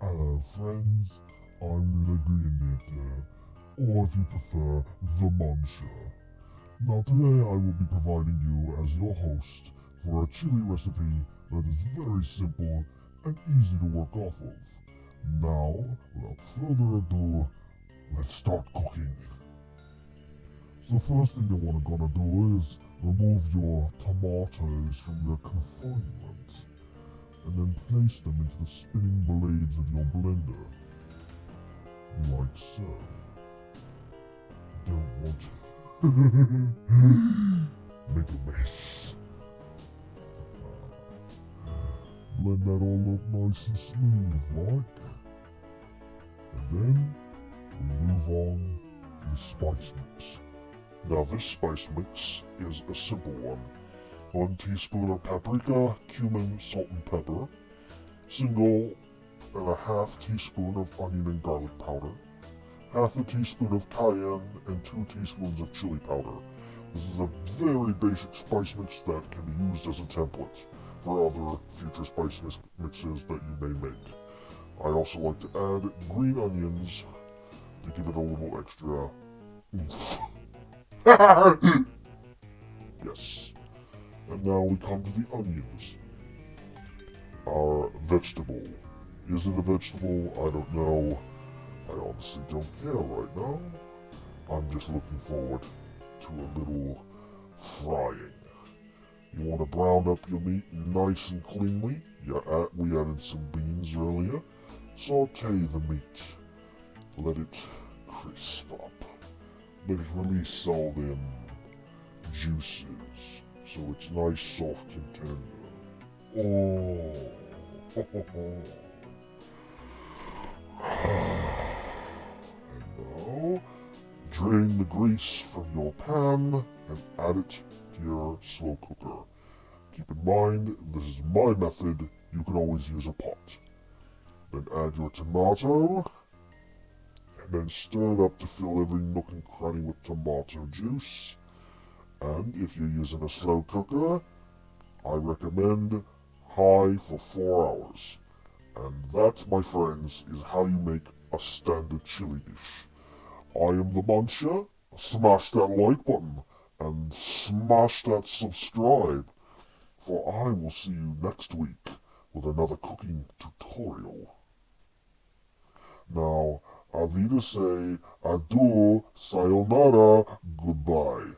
Hello friends, I'm the Green Knitter, or if you prefer, the Muncher. Now today I will be providing you as your host for a chili recipe that is very simple and easy to work off of. Now, without further ado, let's start cooking. So first thing you're gonna do is remove your tomatoes from their confinement, and then place them into the spinning blades of your blender, like so. Don't want to make a mess. Blend that all up nice and smooth, like. And then we move on to the spice mix. Now this spice mix is a simple one. 1 teaspoon of paprika, cumin, salt and pepper, single and a half teaspoon of onion and garlic powder, half a teaspoon of cayenne, and 2 teaspoons of chili powder. This is a very basic spice mix that can be used as a template for other future spice mixes that you may make. I also like to add green onions to give it a little extra oomph. Yes. And now we come to the onions. Our vegetable. Is it a vegetable? I don't know. I honestly don't care right now. I'm just looking forward to a little frying. You want to brown up your meat nice and cleanly. We added some beans earlier. Saute the meat. Let it crisp up. Let it release all them juices. So it's nice, soft, and tender. Oh. And now, drain the grease from your pan and add it to your slow cooker. Keep in mind, this is my method. You can always use a pot. Then add your tomato, and then stir it up to fill every nook and cranny with tomato juice. And if you're using a slow cooker, I recommend high for 4 hours. And that, my friends, is how you make a standard chili dish. I am the Muncher. Smash that like button and smash that subscribe, for I will see you next week with another cooking tutorial. Now, Avida say, adieu, sayonara, goodbye.